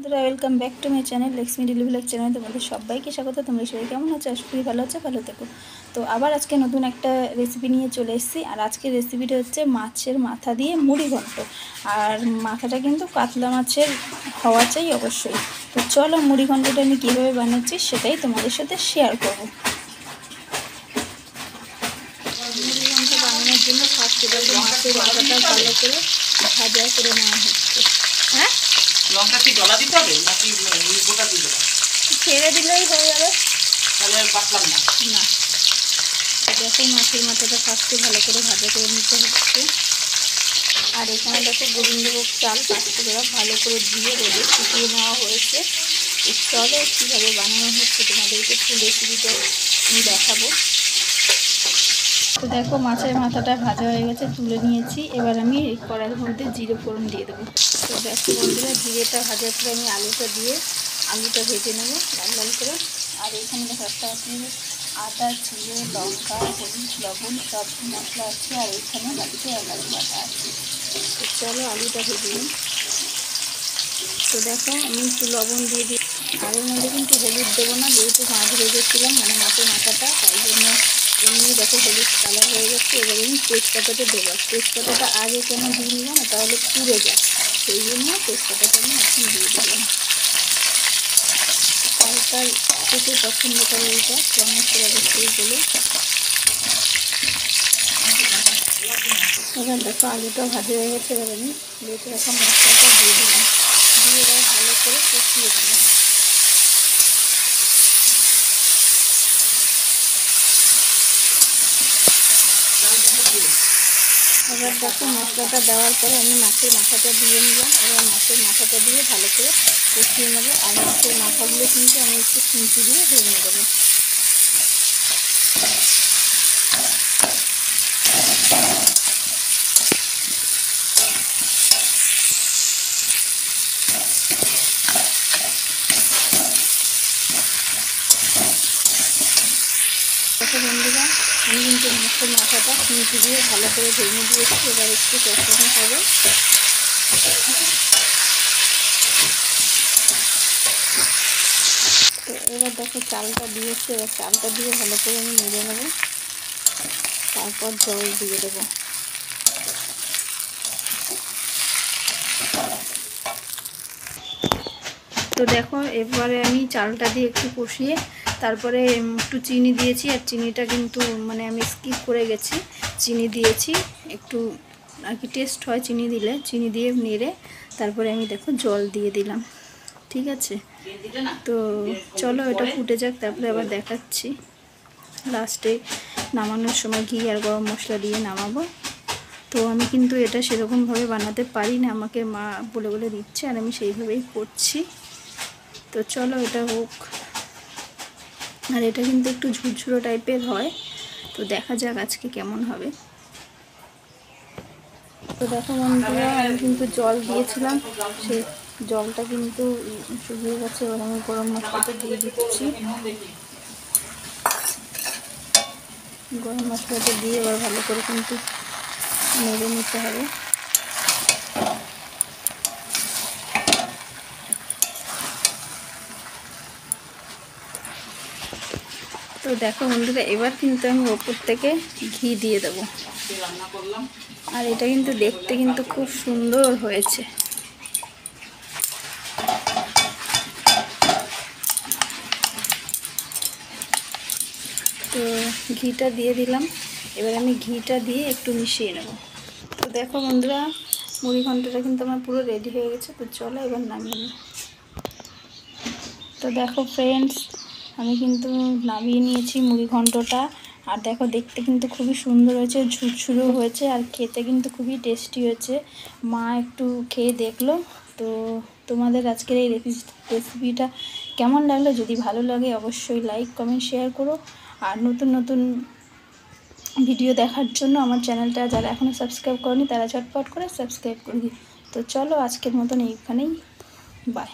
বন্ধুরা welcome back to my channel Lakshmi daily blog channel. তোমাদের সবাইকে স্বাগত। তোমরা সবাই কেমন আছো? আশা করি ভালো আছো, ভালো থেকো। তো আবার আজকে নতুন একটা রেসিপি নিয়ে চলে এসেছি। আর আজকের রেসিপিটা হচ্ছে মাছের মাথা দিয়ে মুড়ি ঘন্ট। আর মাথাটা কিন্তু কাতলা মাছের হওয়া চাই অবশ্যই। তো চলো মুড়ি ঘন্টটা আমি কীভাবে বানাচ্ছি সেটাই তোমাদের সাথে শেয়ার করবো। মুড়ি ঘন্ট বানানোর জন্য ফার্স্টে মাছের মাথাটা ভালো করে ভাজা করে নেওয়া হচ্ছে। হ্যাঁ, লঙ্কা কি ডলা দিতে হবে নাকি গোটা দিয়ে দেবো? ছেড়ে দিলেই হয়ে যাবে। তাহলে বাটলাম না। না, দেখো মাছের মাথাটা ফার্স্টে ভালো করে ভাজা করে নিতে হচ্ছে। আর এখানে দেখো গোবিন্দভোগ চাল পাঁচটা করে ভালো করে ধুয়ে রোদে শুকিয়ে নেওয়া হয়েছে। চলো কীভাবে বানানো হচ্ছে তোমাদেরকে ফুল রেসিপিটা আমি দেখাবো। তো দেখো মাছের মাথাটা ভাজা হয়ে গেছে, তুলে নিয়েছি। এবার আমি কড়াইয়ের মধ্যে জিরে ফোড়ন দিয়ে দেবো। তো দেখো বন্ধুরা, জিরেটা ভাজার পরে আমি আলুটা দিয়ে আলুটা ভেজে নেবো লাল লাল করে। আর এখানে দেখো একটা আছে আদা, জিরে, লঙ্কা, হলুদ, লবণ সব মশলা আছে। আর এখানে বাড়িতে এলাচ বাটা আছে। তো চলো আলুটা ভেজে নিই। তো দেখো আমি একটু লবণ দিয়ে দিই। আর এর মধ্যে কিন্তু হলুদ দেবো না, যেহেতু মাছ ভেজেছিলাম মানে মাছের মাথাটা, তাই জন্য এমনি দেখো হলুদ কালার হয়ে যাচ্ছে। এবার আমি তেজপাতাটা দেবো। তেজপাতাটা আগে কেন দিয়ে নিলাম না, তাহলে পুড়ে যায়, সেই জন্য তেজপাতাটা আমি এখন দিয়ে দিলাম। চালটা খেতে পছন্দ করে এইটা কেমন করে অবশ্যই বলে। এবার দেখো আলুটা ভাজা হয়ে গেছে। এবার আমি বেটে রাখা মশলাটা দিয়ে দিলাম, দিয়ে এবার ভালো করে কষিয়ে দিলাম। এবার দেখো মশলাটা দেওয়ার পরে আমি মাছের মাথাটা দিয়ে নিলাম। এবার মাছের মাথাটা দিয়ে ভালো করে কষিয়ে নেবো। আর মাছের মাথাগুলো কিন্তু আমি একটু খুন্তি দিয়ে ভেঙে দেবো। দেখো বন্ধুরা, আমি কিন্তু মাছের মাথাটা খুন্তি দিয়ে ভালো করে ভেঙে দিয়েছি। এবার একটু কষানো হবে। তো এবার দেখো চালটা দিয়েছে। এবার চালটা দিয়ে ভালো করে আমি নেড়ে নেবো, তারপর জল দিয়ে দেবো। তো দেখো এবারে আমি চালটা দিয়ে একটু কষিয়ে তারপরে একটু চিনি দিয়েছি। আর চিনিটা কিন্তু মানে আমি স্কিপ করে গেছি, চিনি দিয়েছি একটু আর কি, টেস্ট হয় চিনি দিলে। চিনি দিয়ে নেড়ে তারপরে আমি দেখো জল দিয়ে দিলাম। ঠিক আছে, তো চলো এটা ফুটে যাক, তারপরে আবার দেখাচ্ছি। লাস্টে নামানোর সময় ঘি আর গরম মশলা দিয়ে নামাবো। তো আমি কিন্তু এটা সেরকমভাবে বানাতে পারি না, আমাকে মা বলে বলে দিচ্ছে আর আমি সেইভাবেই করছি। তো চলো এটা হোক। আর এটা কিন্তু একটু ঝুরঝুরো টাইপের হয়, তো দেখা যাক আজকে কেমন হবে। তো দেখো বন্ধুরা, আমি কিন্তু জল দিয়েছিলাম, সেই জলটা কিন্তু শুকিয়ে গেছে। এবার আমি গরম মশলাটা দিয়ে দিচ্ছি। গরম মশলাটা দিয়ে এবার ভালো করে কিন্তু নেড়ে নিতে হবে। তো দেখো বন্ধুরা, এবার কিন্তু আমি ওপর থেকে ঘি দিয়ে দেবো। আর এটা কিন্তু দেখতে কিন্তু খুব সুন্দর হয়েছে। তো ঘিটা দিয়ে দিলাম। এবার আমি ঘিটা দিয়ে একটু মিশিয়ে নেব। তো দেখো বন্ধুরা, মুড়ি ঘন্টটা কিন্তু আমার পুরো রেডি হয়ে গেছে। তো চলো এবার নামিয়ে নিই। তো দেখো ফ্রেন্ডস, আমি কিন্তু নামিয়ে নিয়েছি মুড়ি ঘন্টটা। আর দেখো দেখতে কিন্তু খুবই সুন্দর হয়েছে, ঝুরঝুরো হয়েছে, আর খেতে কিন্তু খুবই টেস্টি হয়েছে। মা একটু খেয়ে দেখলো। তো তোমাদের আজকের এই রেসিপিটা কেমন লাগলো? যদি ভালো লাগে অবশ্যই লাইক কমেন্ট শেয়ার করো। আর নতুন নতুন ভিডিও দেখার জন্য আমার চ্যানেলটা যারা এখনও সাবস্ক্রাইব করনি তারা ঝটপট করে সাবস্ক্রাইব করে দিই। তো চলো আজকের মতন এইখানেই বাই।